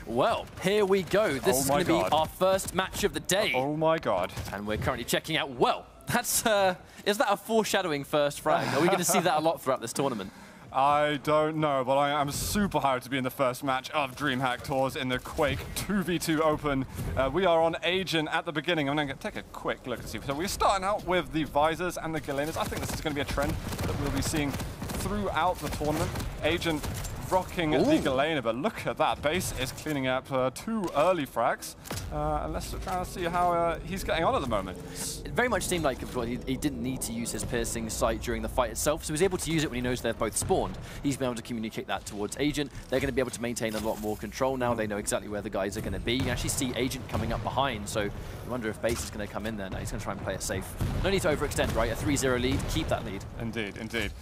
Well, here we go. This is going to be our first match of the day. Oh my god. And we're currently checking out, well, that's, is that a foreshadowing first frag? Are we going to see that a lot throughout this tournament? I don't know, but I am super hyped to be in the first match of Dreamhack Tours in the Quake 2v2 Open. We are on Agent at the beginning. I'm going to take a quick look and see. So we're starting out with the Visors and the Galenas. I think this is going to be a trend that we'll be seeing throughout the tournament. Agent rocking the Galena, but look at that. Base is cleaning up 2 early frags. And let's try to see how he's getting on at the moment. It very much seemed like he didn't need to use his piercing sight during the fight itself, so he's able to use it when he knows they're both spawned. He's been able to communicate that towards Agent. They're going to be able to maintain a lot more control now. They know exactly where the guys are going to be. You actually see Agent coming up behind, so you wonder if Base is going to come in there. No, he's going to try and play it safe. No need to overextend, right? A 3-0 lead, keep that lead. Indeed, indeed.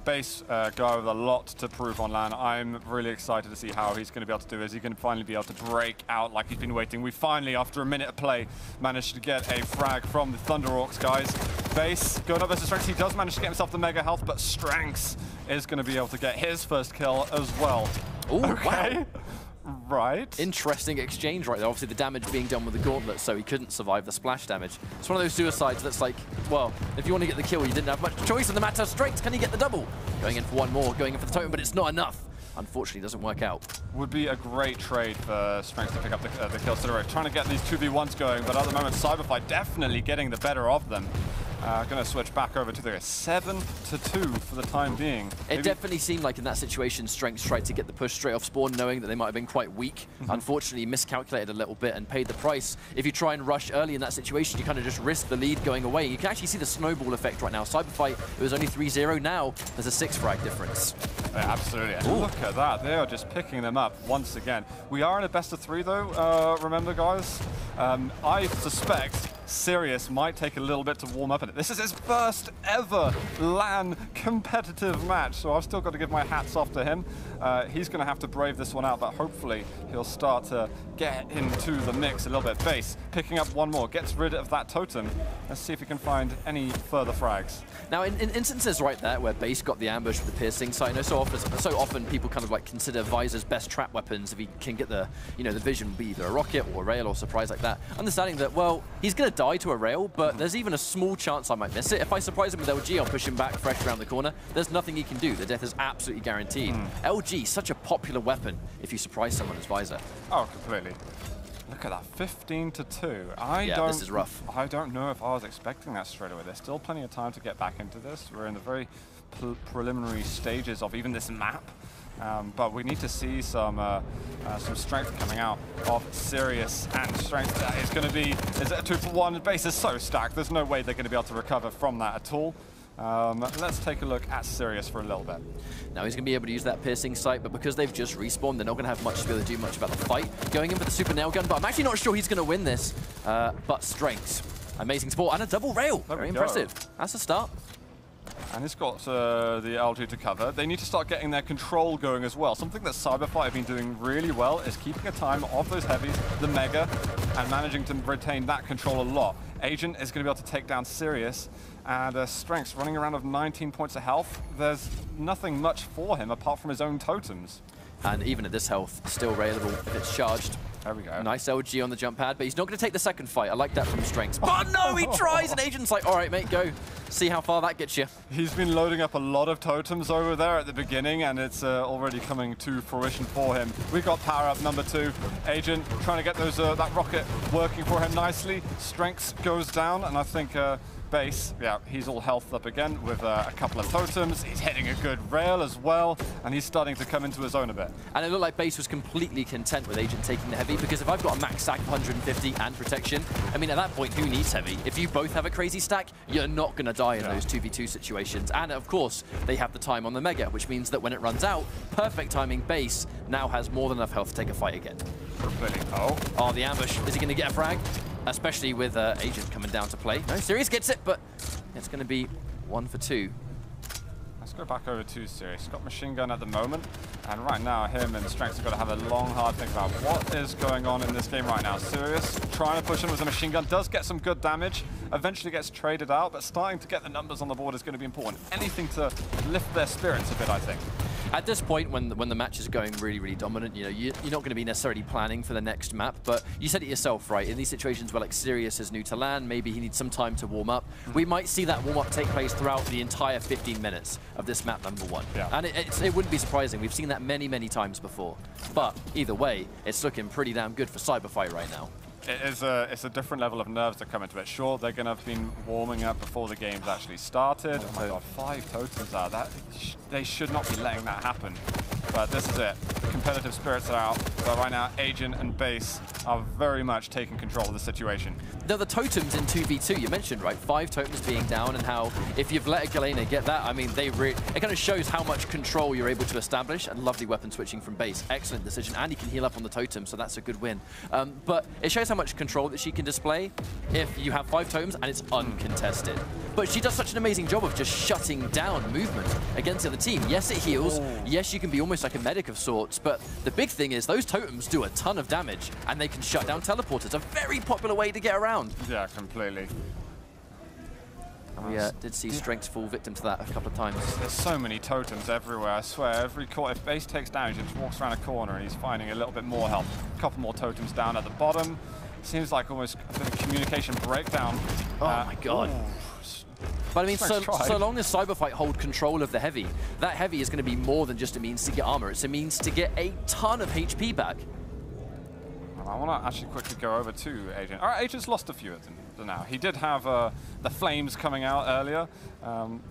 Base guy with a lot to prove on LAN. I'm really excited to see how he's going to be able to do it. Is he going to finally be able to break out like he's been waiting? We finally, after a minute of play, managed to get a frag from the Thunder Orcs guys. Base going up versus Strenx. He does manage to get himself the mega health, but Strenx is going to be able to get his first kill as well. Ooh, okay. Wow. Right. Interesting exchange right there. Obviously the damage being done with the gauntlet, so he couldn't survive the splash damage. It's one of those suicides that's like, well, if you want to get the kill, you didn't have much choice in the matter. Strenx, can he get the double? Going in for one more, going in for the totem, but it's not enough. Unfortunately, doesn't work out. Would be a great trade for Strenx to pick up the kill. So they're trying to get these 2v1s going, but at the moment, Cyberfight definitely getting the better of them. Going to switch back over to the 7-2 for the time being. It definitely seemed like in that situation, Strenx tried to get the push straight off spawn, knowing that they might have been quite weak. Unfortunately, he miscalculated a little bit and paid the price. If you try and rush early in that situation, you kind of just risk the lead going away. You can actually see the snowball effect right now. Cyberfight, it was only 3-0. Now, there's a 6 frag difference. Yeah, absolutely. And look at that. They are just picking them up once again. We are in a best-of-3, though, remember, guys? I suspect Sirius might take a little bit to warm up in it. This is his first ever LAN competitive match, so I've still got to give my hats off to him. He's going to have to brave this one out, but hopefully he'll start to get into the mix a little bit. Base picking up one more, gets rid of that totem. Let's see if he can find any further frags. Now, in instances right there where Base got the ambush with the piercing sight, I know so often people kind of like consider Visor's best trap weapons if he can get the, the vision, be either a rocket or a rail or surprise like that. Understanding that, well, he's going to die to a rail, but there's even a small chance I might miss it. If I surprise him with LG, I'll push him back fresh around the corner. There's nothing he can do. The death is absolutely guaranteed. LG, such a popular weapon if you surprise someone as Visor. Oh, completely. Look at that, 15-2. Yeah, this is rough. I don't know if I was expecting that straight away. There's still plenty of time to get back into this. We're in the very preliminary stages of even this map. But we need to see some strength coming out of Sirius, and strength is going to be, is it a 2-for-1? Base is so stacked, there's no way they're going to be able to recover from that at all. Let's take a look at Sirius for a little bit. Now he's going to be able to use that piercing sight, but because they've just respawned, they're not going to have much to be able to do much about the fight. Going in for the super nail gun, but I'm actually not sure he's going to win this. But Strenx, amazing support, and a double rail. Very impressive. That's a start. And he's got the LG to cover. They need to start getting their control going as well. Something that Cyberfight have been doing really well is keeping a time off those heavies, the Mega, and managing to retain that control a lot. Agent is going to be able to take down Sirius, and Strenx running around with 19 points of health. There's nothing much for him apart from his own totems. And even at this health, still railable if it's charged. There we go. Nice LG on the jump pad, but he's not going to take the second fight. I like that from Strenx. Oh no, he tries, and Agent's like, all right, mate, go. See how far that gets you. He's been loading up a lot of totems over there at the beginning, and it's already coming to fruition for him. We've got power up number 2. Agent trying to get those that rocket working for him nicely. Strenx goes down, and I think Base, yeah, he's all health up again with a couple of totems. He's hitting a good rail as well, and he's starting to come into his own a bit. And it looked like Base was completely content with Agent taking the heavy, because if I've got a max stack of 150 and protection, I mean, at that point, who needs heavy? If you both have a crazy stack, you're not going to die in those 2v2 situations. And of course, they have the time on the Mega, which means that when it runs out, perfect timing. Base now has more than enough health to take a fight again. Oh, the ambush. Is he going to get a frag? Especially with Agent coming down to play. No, Sirius gets it, but it's going to be 1 for 2. Let's go back over to Sirius. He's got machine gun at the moment, and right now him and Strenx have got to have a long, hard think about what is going on in this game right now. Sirius trying to push him with a machine gun, does get some good damage, eventually gets traded out, but starting to get the numbers on the board is going to be important. Anything to lift their spirits a bit, I think. At this point, when the match is going really, really dominant, you know, you're not going to be necessarily planning for the next map, but you said it yourself, right? In these situations where like Sirius is new to LAN, maybe he needs some time to warm up. We might see that warm up take place throughout the entire 15 minutes of this map number 1. Yeah. And it wouldn't be surprising. We've seen that many, many times before. But either way, it's looking pretty damn good for Cyberfight right now. It's a different level of nerves that come into it. Sure, they're going to have been warming up before the game's actually started. Oh my god, 5 totems out. They should not be letting that happen. But this is it. Competitive spirits are out. But right now, Agent and Base are very much taking control of the situation. The totems in 2v2, you mentioned, right? 5 totems being down, and how if you've let a Galena get that, I mean, it kind of shows how much control you're able to establish, and lovely weapon switching from Base. Excellent decision, and he can heal up on the totem, so that's a good win. But it shows how much control that she can display if you have 5 totems and it's uncontested. But she does such an amazing job of just shutting down movement against the other team. Yes, it heals. Yes, you can be almost like a medic of sorts, but the big thing is those totems do a ton of damage, and they can shut down teleporters, a very popular way to get around. Yeah, completely. We did see Strenx fall victim to that a couple of times. There's so many totems everywhere, I swear. Every corner, if Base takes damage and just walks around a corner and he's finding a little bit more health. A couple more totems down at the bottom. Seems like almost a bit of communication breakdown. Oh my god. But I mean, so long as Cyberfight hold control of the heavy, that heavy is going to be more than just a means to get armor. It's a means to get a ton of HP back. I want to actually quickly go over to Agent. All right, Agent's lost a few of them now. He did have the flames coming out earlier,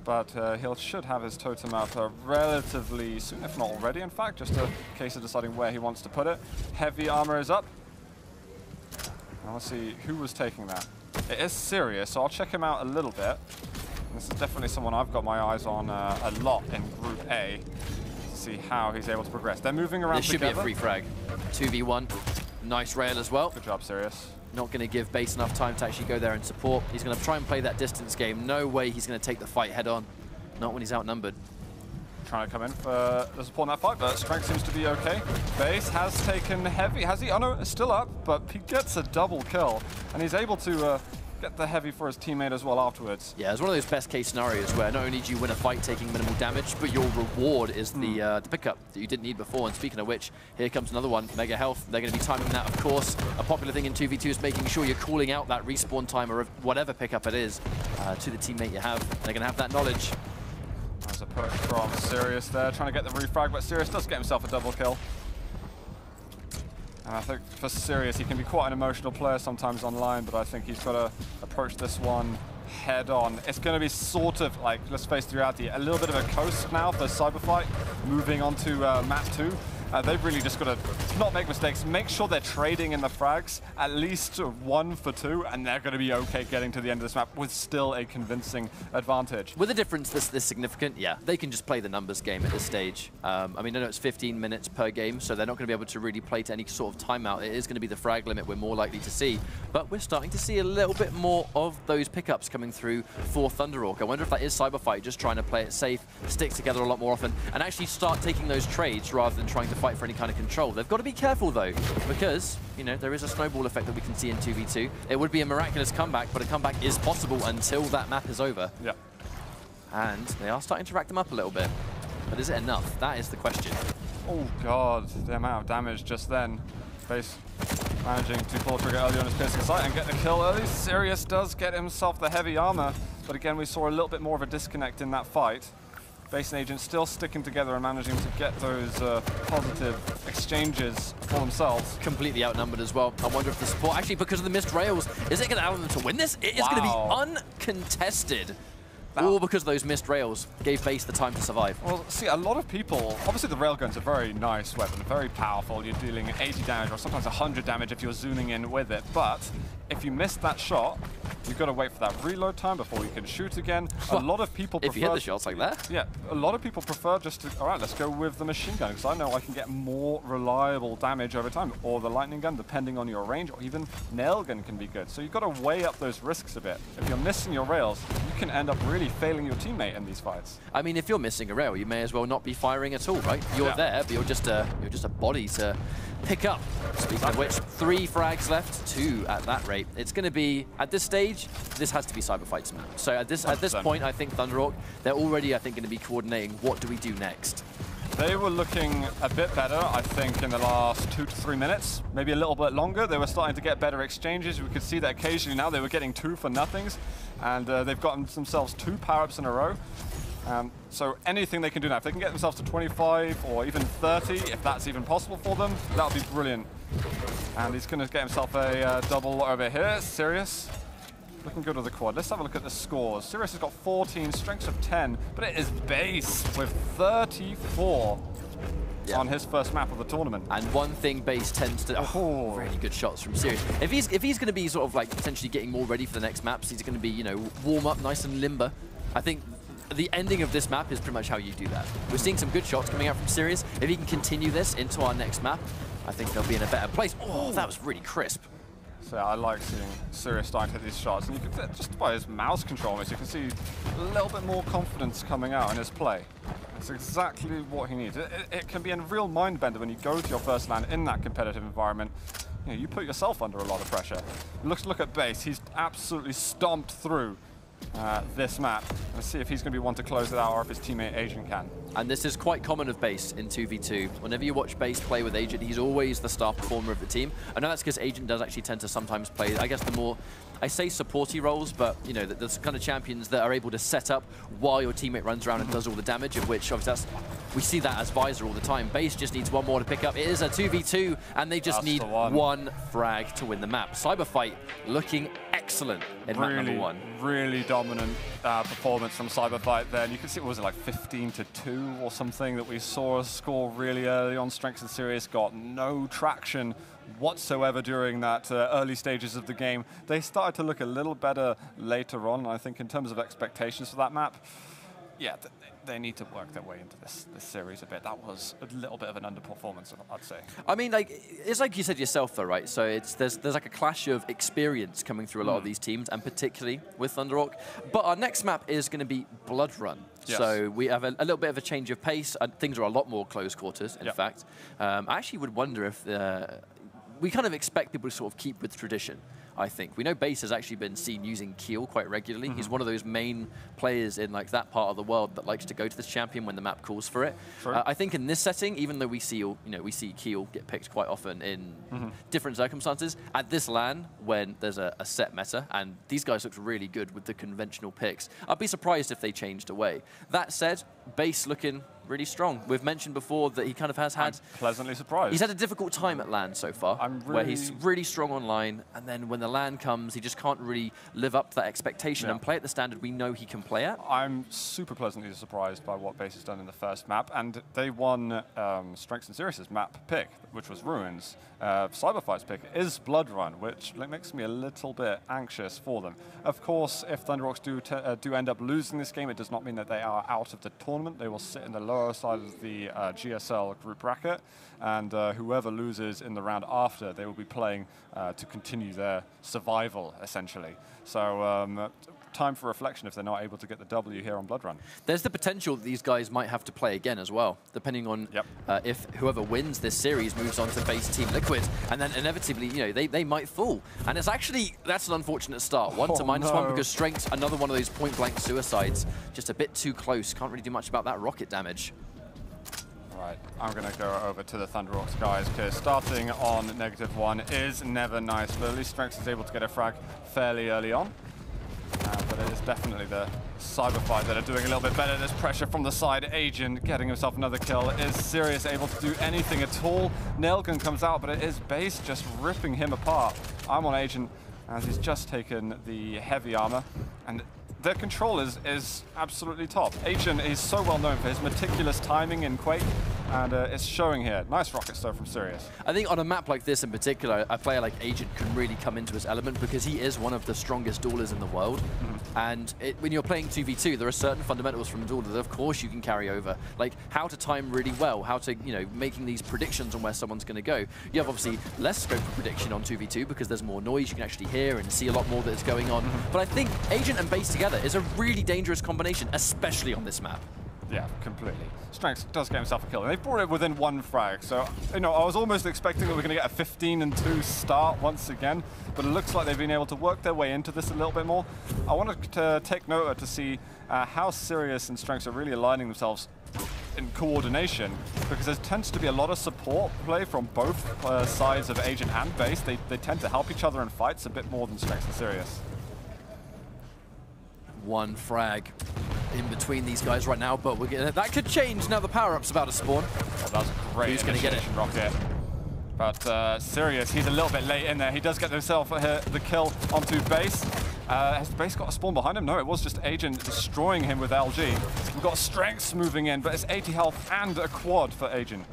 but he should have his totem up relatively soon, if not already, in fact, just a case of deciding where he wants to put it. Heavy armor is up. Now let's see who was taking that. It is Sirius, so I'll check him out a little bit. This is definitely someone I've got my eyes on a lot in Group A to see how he's able to progress. They're moving around together. This should be a free frag. 2v1. Nice rail as well. Good job, Sirius. Not going to give Base enough time to actually go there and support. He's going to try and play that distance game. No way he's going to take the fight head on. Not when he's outnumbered. Trying to come in for the support in that fight, but Strenx seems to be okay. Base has taken heavy. Has he? Oh no, it's still up, but he gets a double kill, and he's able to get the heavy for his teammate as well afterwards. Yeah, it's one of those best case scenarios where not only do you win a fight taking minimal damage, but your reward is the pickup that you didn't need before. And speaking of which, here comes another one, Mega Health. They're going to be timing that, of course. A popular thing in 2v2 is making sure you're calling out that respawn timer of whatever pickup it is to the teammate you have. They're going to have that knowledge. There's a push from Sirius there, trying to get the refrag, but Sirius does get himself a double kill. And I think for Sirius, he can be quite an emotional player sometimes online, but I think he's got to approach this one head on. It's going to be sort of like, let's face the reality, a little bit of a coast now for Cyberfight, moving on to map 2. They've really just got to not make mistakes, make sure they're trading in the frags, at least 1 for 2, and they're going to be okay getting to the end of this map with still a convincing advantage. With a difference this significant, yeah, they can just play the numbers game at this stage. I mean, I know it's 15 minutes per game, so they're not going to be able to really play to any sort of timeout. It is going to be the frag limit we're more likely to see, but we're starting to see a little bit more of those pickups coming through for Thunderhawk. I wonder if that is Cyberfight just trying to play it safe, stick together a lot more often, and actually start taking those trades rather than trying to fight for any kind of control. They've got to be careful though, because, you know, there is a snowball effect that we can see in 2v2. It would be a miraculous comeback, but a comeback is possible until that map is over. Yeah. And they are starting to rack them up a little bit. But is it enough? That is the question. Oh god, the amount of damage just then. Base managing to pull trigger early on his piercing sight and get the kill early. Sirius does get himself the heavy armor, but again we saw a little bit more of a disconnect in that fight. Base and Agent still sticking together and managing to get those positive exchanges for themselves. Completely outnumbered as well. I wonder if the support, actually because of the missed rails, is it going to allow them to win this? It is going to be uncontested. All because of those missed rails gave Base the time to survive. Well, see, a lot of people, obviously the railgun's a very nice weapon, very powerful. You're dealing 80 damage or sometimes 100 damage if you're zooming in with it. But if you miss that shot, you've got to wait for that reload time before you can shoot again. A lot of people prefer... If you hit the shots like that? Yeah, a lot of people prefer just to, all right, let's go with the machine gun, because I know I can get more reliable damage over time, or the lightning gun, depending on your range, or even nail gun can be good. So you've got to weigh up those risks a bit. If you're missing your rails, you can end up really failing your teammate in these fights. I mean, if you're missing a rail, you may as well not be firing at all, right? You're there, but you're just a body to pick up. Speaking of which, 3 frags left, 2 at that rate. It's going to be, at this stage, this has to be Cyberfight's map. So at this point, I think Thunderhawk, they're already, I think, going to be coordinating what do we do next. They were looking a bit better, I think, in the last 2 to 3 minutes, maybe a little bit longer. They were starting to get better exchanges. We could see that occasionally now they were getting 2 for nothings, and they've gotten themselves 2 power-ups in a row. So anything they can do now, if they can get themselves to 25 or even 30, if that's even possible for them, that would be brilliant. And he's going to get himself a double over here. Sirius looking good with the quad. Let's have a look at the scores. Sirius has got 14, Strenx of 10, but it is Base with 34 on his first map of the tournament. And one thing Base tends to... Oh, really good shots from Sirius. If he's going to be sort of like potentially getting more ready for the next maps, he's going to be, you know, warm up nice and limber. I think the ending of this map is pretty much how you do that. We're seeing some good shots coming out from Sirius. If he can continue this into our next map, I think they'll be in a better place. Oh, that was really crisp. So I like seeing Sirius starting to hit these shots, and you can, just by his mouse control, you can see a little bit more confidence coming out in his play. It's exactly what he needs. It can be a real mind bender when you go to your first LAN in that competitive environment. You know, you put yourself under a lot of pressure. Look at Base. He's absolutely stomped through this map. Let's see if he's going to be one to close it out or if his teammate Agent can. And this is quite common of Base in 2v2. Whenever you watch Base play with Agent, he's always the star performer of the team. I know that's because Agent does actually tend to sometimes play, I guess, the more, I say supporty roles, but you know, there's kind of champions that are able to set up while your teammate runs around and does all the damage, of which obviously we see that as Visor all the time. Base just needs one more to pick up. It is a 2v2, and they just need one frag to win the map. Cyberfight looking excellent in map number 1. Really dominant performance from Cyberfight there. And you can see, what was it, like 15-2 or something that we saw a score really early on. Strenx and Sirius got no traction whatsoever during that early stages of the game. They started to look a little better later on, I think, in terms of expectations for that map. Yeah, they need to work their way into this series a bit. That was a little bit of an underperformance, I'd say. I mean, like, it's like you said yourself, though, right? So there's like a clash of experience coming through a lot of these teams, and particularly with Thunderhawk. But our next map is going to be Blood Run. Yes. So we have a little bit of a change of pace. Things are a lot more close quarters, in fact. I actually would wonder if we kind of expect people to sort of keep with tradition. I think. We know Base has actually been seen using Keel quite regularly. He's one of those main players in like that part of the world that likes to go to this champion when the map calls for it. I think in this setting, even though we see Keel get picked quite often in different circumstances, at this LAN when there's a set meta, and these guys looked really good with the conventional picks, I'd be surprised if they changed away. That said, Base looking really strong. We've mentioned before that he kind of has had... I'm pleasantly surprised. He's had a difficult time at LAN so far, where he's really strong online, and then when the LAN comes, he just can't really live up to that expectation and play at the standard we know he can play at. I'm super pleasantly surprised by what Base has done in the first map, and they won Strenx and Sirius's map pick, which was Ruins. Cyberfight's pick is Blood Run, which makes me a little bit anxious for them. Of course, if Thunderhawks do end up losing this game, it does not mean that they are out of the tournament. They will sit in the lower side of the GSL group bracket, and whoever loses in the round after, they will be playing to continue their survival, essentially. So time for reflection if they're not able to get the W here on Blood Run. There's the potential that these guys might have to play again as well, depending on if whoever wins this series moves on to face Team Liquid, and then inevitably, you know, they might fall. And it's actually, that's an unfortunate start. 1 to -1 because Strenx, another one of those point-blank suicides, just a bit too close. Can't really do much about that rocket damage. Right, I'm going to go over to the Thunderhawks guys, because starting on -1 is never nice, but at least Strenx is able to get a frag fairly early on. But it is definitely the Cyberfight that are doing a little bit better. There's pressure from the side. Agent getting himself another kill. Is Sirius able to do anything at all? Nailgun comes out, but it is Base just ripping him apart. I'm on Agent, as he's just taken the heavy armor, and their control is absolutely top. Agent is so well known for his meticulous timing in Quake, and it's showing here. Nice rocket stove from Sirius. I think on a map like this in particular, a player like Agent can really come into his element because he is one of the strongest duelers in the world. And when you're playing 2v2, there are certain fundamentals from duel that of course you can carry over. Like how to time really well, how to, you know, making these predictions on where someone's going to go. You have obviously less scope for prediction on 2v2 because there's more noise, you can actually hear and see a lot more that is going on. But I think Agent and Base together is a really dangerous combination, especially on this map. Yeah, completely. Strenx does get himself a kill, and they brought it within 1 frag. So, you know, I was almost expecting that we're going to get a 15-2 start once again, but it looks like they've been able to work their way into this a little bit more. I wanted to take note to see how Sirius and Strenx are really aligning themselves in coordination, because there tends to be a lot of support play from both sides of Agent and Base. They tend to help each other in fights a bit more than Strenx and Sirius. One frag in between these guys right now, but that could change now the power-up's about to spawn. Oh, that was a great Who's going to get it? Rocket. But Sirius, he's a little bit late in there. He does get himself the kill onto Base. Has Base got a spawn behind him? No, it was just Agent destroying him with LG. We've got Strenx moving in, but it's 80 health and a quad for Agent.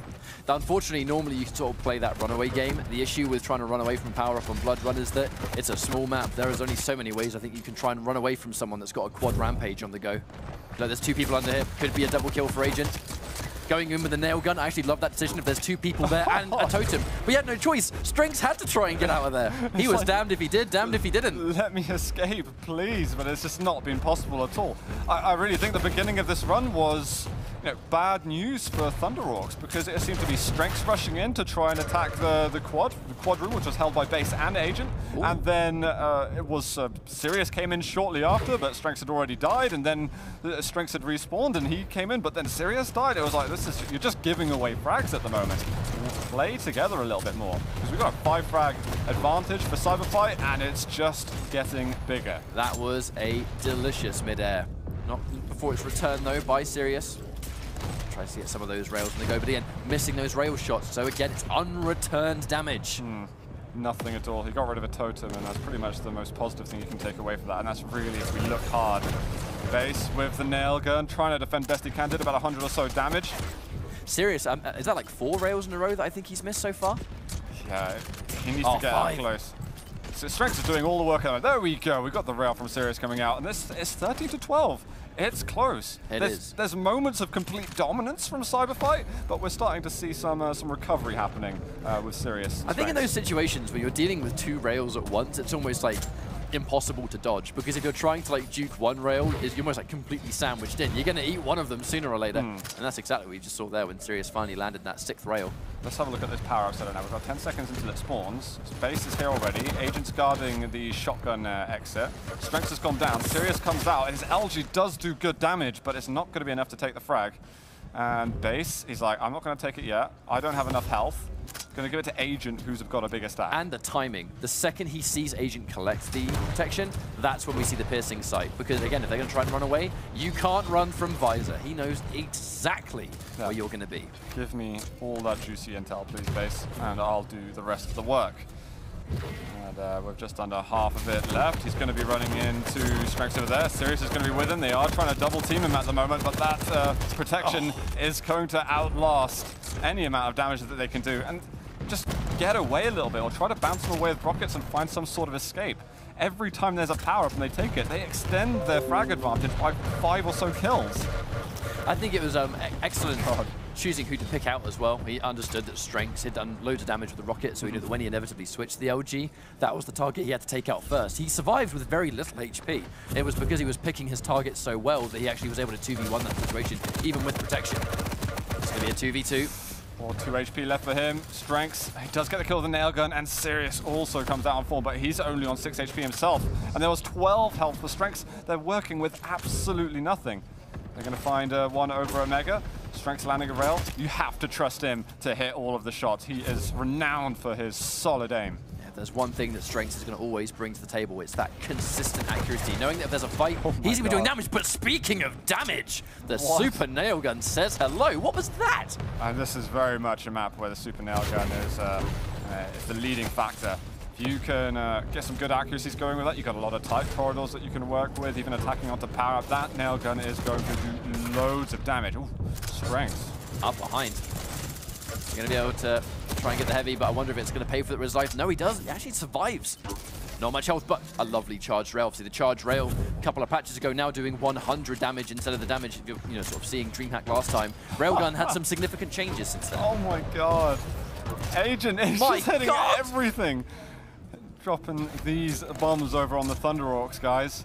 Unfortunately, normally you can sort of play that runaway game. The issue with trying to run away from power-up on Blood Run is that it's a small map. There is only so many ways I think you can try and run away from someone that's got a quad rampage on the go. Like, there's 2 people under here. Could be a double kill for Agent. Going in with a nail gun, I actually love that decision if there's 2 people there and a totem. But he had no choice. Strenx had to try and get out of there. He was like, damned if he did, damned if he didn't. Let me escape, please. But it's just not been possible at all. I really think the beginning of this run was bad news for Thunderhawks, because it seemed to be Strenx rushing in to try and attack the quad room, which was held by Base and Agent. Ooh. And then it was Sirius came in shortly after, but Strenx had already died, and then Strenx had respawned and he came in, but then Sirius died. It was like, you're just giving away frags at the moment. Play together a little bit more, because we've got a 5 frag advantage for Cyberfight, and it's just getting bigger. That was a delicious mid-air. Not before its return though by Sirius. Tries to get some of those rails when they go, but again, missing those rail shots. So again, it's unreturned damage. Nothing at all. He got rid of a totem, and that's pretty much the most positive thing you can take away from that. And that's really, if we look hard. Base with the nail gun, trying to defend best he can, did about 100 or so damage. Sirius, is that like 4 rails in a row that I think he's missed so far? Yeah, he needs to get out close. So Strenx is doing all the work. There we go. We got the rail from Sirius coming out, and this is 13 to 12. It's close. There's moments of complete dominance from Cyberfight, but we're starting to see some recovery happening with Sirius. I think in those situations where you're dealing with 2 rails at once, it's almost like impossible to dodge, because if you're trying to like duke 1 rail, you're almost like completely sandwiched in. You're going to eat one of them sooner or later, and that's exactly what we just saw there when Sirius finally landed that 6th rail. Let's have a look at this power-up setup now. We've got 10 seconds until it spawns. Base is here already. Agent's guarding the shotgun exit. Strenx has gone down. Sirius comes out, and his LG does do good damage, but it's not going to be enough to take the frag. And Base, he's like, I'm not going to take it yet. I don't have enough health. Going to give it to Agent, who's got a bigger stack. And the timing. The second he sees Agent collect the protection, that's when we see the piercing sight. Because again, if they're going to try and run away, you can't run from Visor. He knows exactly where you're going to be. Give me all that juicy intel, please, Base, and I'll do the rest of the work. And we've just under half of it left. He's going to be running into Strenx over there. Sirius is going to be with him. They are trying to double team him at the moment, but that protection is going to outlast any amount of damage that they can do. And just get away a little bit, or try to bounce them away with rockets and find some sort of escape. Every time there's a power-up and they take it, they extend their frag advantage by 5 or so kills. I think it was excellent choosing who to pick out as well. He understood that Strenx had done loads of damage with the rocket, so he knew that when he inevitably switched to the LG, that was the target he had to take out first. He survived with very little HP. It was because he was picking his targets so well that he actually was able to 2v1 that situation, even with protection. It's going to be a 2v2. Or 2 HP left for him. Strenx, he does get the kill with the nail gun, and Sirius also comes out on 4, but he's only on 6 HP himself. And there was 12 health for Strenx. They're working with absolutely nothing. They're going to find one over Omega. Strenx landing a rail. You have to trust him to hit all of the shots. He is renowned for his solid aim. There's one thing that Strenx is going to always bring to the table. It's that consistent accuracy. Knowing that if there's a fight, he's going to be doing damage. But speaking of damage, the super nail gun says hello. What was that? And this is very much a map where the super nail gun is the leading factor. If you can get some good accuracies going with that, you've got a lot of tight corridors that you can work with, even attacking onto power up. That nail gun is going to do loads of damage. Ooh, Strenx. Up behind. He's going to be able to try and get the heavy, but I wonder if it's going to pay for his life. No, he doesn't. He actually survives. Not much health, but a lovely charged rail. Obviously, the charged rail a couple of patches ago now doing 100 damage instead of the damage you're sort of seeing Dreamhack last time. Railgun had some significant changes since then. Oh my god. Agent is just hitting everything. Dropping these bombs over on the Thunderhawks, guys.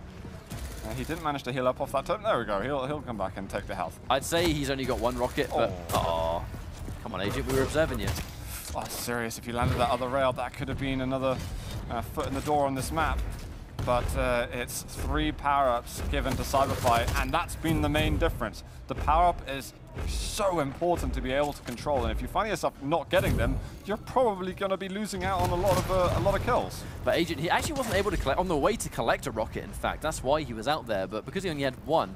He didn't manage to heal up off that turn. There we go. He'll come back and take the health. I'd say he's only got 1 rocket, but come on, Agent, we were observing you. Oh, serious. If you landed that other rail, that could have been another foot in the door on this map. but it's 3 power-ups given to c58, and that's been the main difference. The power-up is so important to be able to control, and if you find yourself not getting them, you're probably going to be losing out on a lot of kills. But Agent, he actually wasn't able to collect, on the way to collect a rocket, in fact. That's why he was out there, but because he only had 1,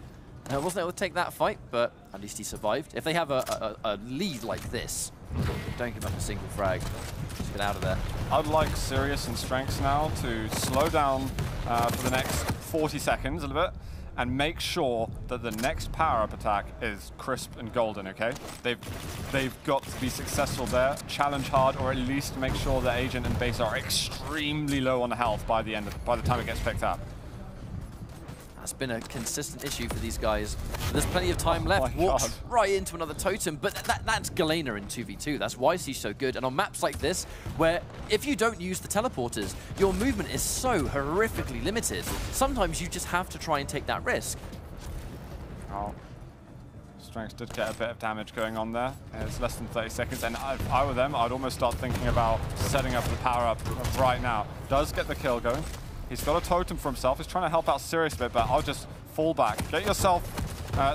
wasn't able to take that fight, but at least he survived. If they have a lead like this, don't give up a single frag. Just get out of there. I'd like Sirius and Strenx now to slow down for the next 40 seconds a little bit, and make sure that the next power-up attack is crisp and golden, okay? They've got to be successful there, challenge hard, or at least make sure that Agent and Base are extremely low on health by the time it gets picked up. That's been a consistent issue for these guys. There's plenty of time left. Walks right into another totem, but that's Galena in 2v2. That's why she's so good. And on maps like this, where if you don't use the teleporters, your movement is so horrifically limited. Sometimes you just have to try and take that risk. Oh. Strenx did get a bit of damage going on there. It's less than 30 seconds, and if I were them, I'd almost start thinking about setting up the power-up right now. Does get the kill going. He's got a totem for himself. He's trying to help out Sirius a bit, but I'll just fall back. Get yourself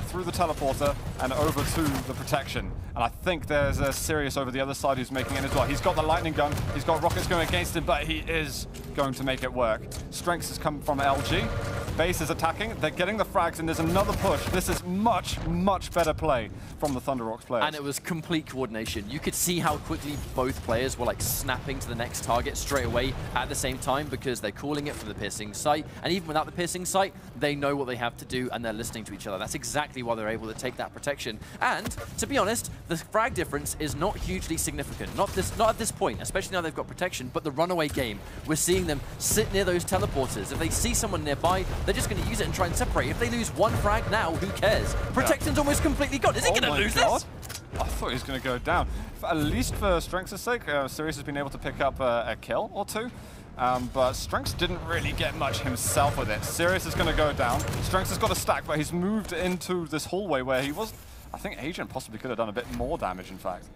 through the teleporter and over to the protection. And I think there's a Sirius over the other side who's making it as well. He's got the lightning gun. He's got rockets going against him, but he is going to make it work. Strenx has come from LG. Base is attacking. They're getting the frags, and there's another push. This is much, much better play from the ThunderRocks players. And it was complete coordination. You could see how quickly both players were like snapping to the next target straight away at the same time, because they're calling it from the piercing sight. And even without the piercing sight, they know what they have to do, and they're listening to each other. That's exactly why they're able to take that protection. And to be honest, the frag difference is not hugely significant. Not at this point, especially now they've got protection, but the runaway game, we're seeing them sit near those teleporters. If they see someone nearby, they're just going to use it and try and separate. If they lose 1 frag now, who cares? Protection's almost completely gone. Is he going to lose this? I thought he was going to go down. At least for Strenx's sake, Sirius has been able to pick up a kill or 2. But Strenx didn't really get much himself with it. Sirius is going to go down. Strenx has got a stack, but he's moved into this hallway where he was... I think Agent possibly could have done a bit more damage, in fact.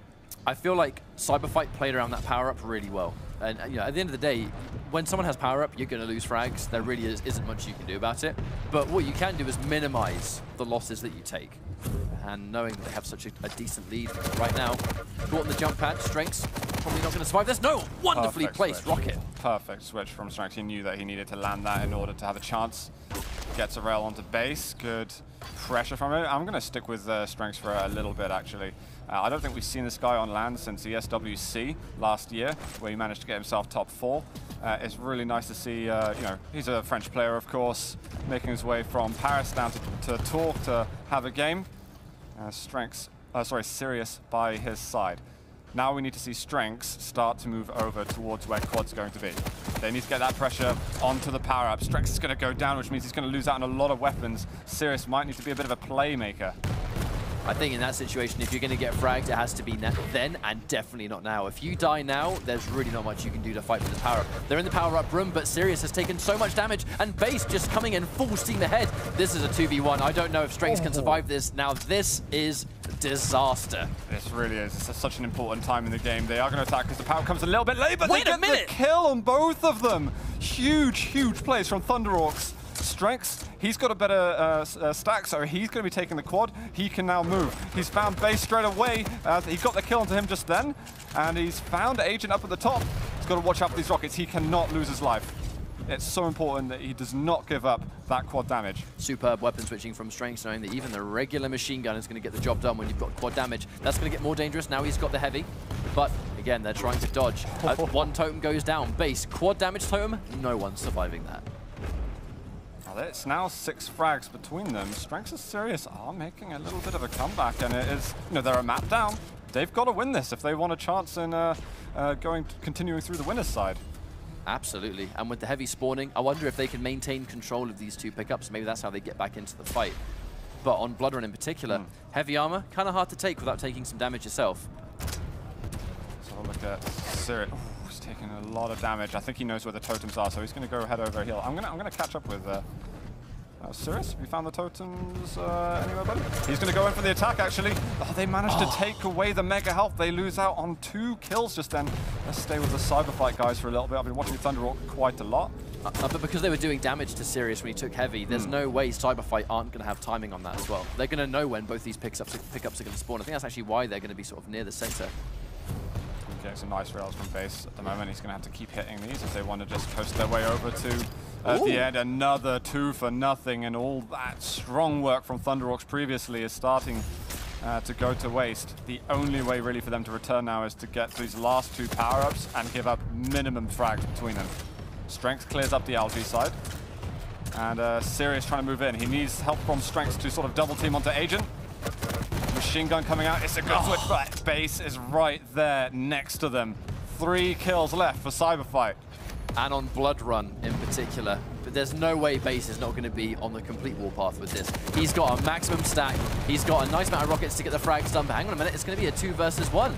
I feel like c58 played around that power-up really well. And you know, at the end of the day, when someone has power-up, you're going to lose frags. There really isn't much you can do about it. But what you can do is minimize the losses that you take. And knowing that they have such a decent lead right now, caught on the jump pad, Strenx probably not going to survive this. No, wonderfully placed rocket. Perfect switch from Strenx. He knew that he needed to land that in order to have a chance. Gets a rail onto base. Good pressure from it. I'm going to stick with Strenx for a little bit, actually. I don't think we've seen this guy on land since the SWC last year, where he managed to get himself top 4. It's really nice to see, you know, he's a French player, of course, making his way from Paris down to Tours to have a game. Sirius by his side. Now we need to see Strenx start to move over towards where Quad's going to be. They need to get that pressure onto the power-up. Strenx is going to go down, which means he's going to lose out on a lot of weapons. Sirius might need to be a bit of a playmaker. I think in that situation, if you're going to get fragged, it has to be then and definitely not now. If you die now, there's really not much you can do to fight for this power-up. They're in the power-up room, but Sirius has taken so much damage, and Base just coming in full steam ahead. This is a 2v1. I don't know if Strenx can survive this. Now, this is disaster. This really is. It's such an important time in the game. They are going to attack because the power comes a little bit late, but Wait they a get minute. the kill on both of them. Huge, huge plays from ThunderRocks. Strenx, he's got a better stack, so he's going to be taking the quad. He can now move. He's found Base straight away. He got the kill onto him just then, and he's found Agent up at the top. He's got to watch out for these rockets. He cannot lose his life. It's so important that he does not give up that quad damage. Superb weapon switching from Strenx, knowing that even the regular machine gun is going to get the job done when you've got quad damage. That's going to get more dangerous. Now he's got the heavy. But again, they're trying to dodge. One totem goes down. Base, quad damage totem, no one's surviving that. Well, it's now 6 frags between them. Strenx and Sirius are making a little bit of a comeback, and it is, you know, they're a map down. They've got to win this if they want a chance in continuing through the winner's side. Absolutely, and with the heavy spawning, I wonder if they can maintain control of these 2 pickups. Maybe that's how they get back into the fight. But on Bloodrun in particular, heavy armor, kind of hard to take without taking some damage yourself. So I'll look at Sirius. He's taking a lot of damage. I think he knows where the totems are, so he's going to go head over a hill. I'm gonna catch up with Serious? Have you found the totems anywhere, buddy? He's going to go in for the attack, actually. Oh, they managed to take away the mega health. They lose out on 2 kills just then. Let's stay with the cyber fight guys for a little bit. I've been watching Thunderhawk quite a lot. But because they were doing damage to Sirius when he took heavy, there's no way Cyberfight aren't going to have timing on that as well. They're going to know when both these pickups are going to spawn. I think that's actually why they're going to be sort of near the center. Getting some nice rails from base at the moment. He's going to have to keep hitting these if they want to just coast their way over to the end. Another 2 for nothing, and all that strong work from Thunderhawks previously is starting to go to waste. The only way really for them to return now is to get these last 2 power-ups and give up minimum frags between them. Strenx clears up the LG side, and Sirius trying to move in. He needs help from Strenx to sort of double team onto Agent. Machine gun coming out. It's a good switch, but base is right there next to them. 3 kills left for Cyberfight. And on Blood Run in particular. But there's no way base is not going to be on the complete warpath with this. He's got a maximum stack. He's got a nice amount of rockets to get the frags done. But hang on a minute, it's going to be a 2 versus 1.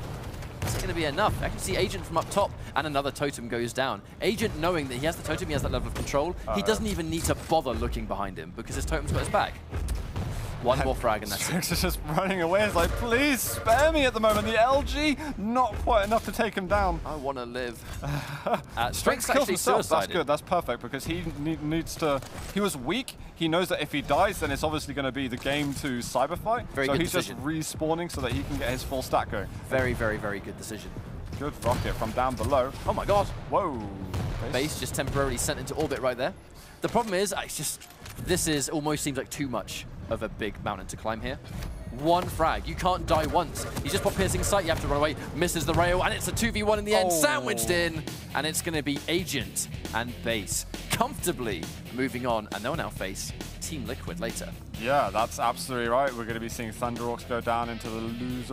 Is it going to be enough? I can see Agent from up top, and another totem goes down. Agent, knowing that he has the totem, he has that level of control, he doesn't even need to bother looking behind him because his totem's got his back. One more frag and that's it. Strenx is just running away. It's like, please spare me at the moment. The LG, not quite enough to take him down. I want to live. Strenx kills himself. That's good. That's perfect because he needs to. He was weak. He knows that if he dies, then it's obviously going to be the game to Cyberfight. So he's just respawning so that he can get his full stack going. Very, very, very good decision. Good rocket from down below. Oh my god. Whoa. Base just temporarily sent into orbit right there. The problem is, this almost seems like too much of a big mountain to climb here. 1 frag. You can't die once. You just pop piercing sight, you have to run away. Misses the rail, and it's a 2v1 in the end, sandwiched in. And it's going to be Agent and Base comfortably moving on, and they'll now face Team Liquid later. Yeah, that's absolutely right. We're going to be seeing Thunderhawks go down into the loser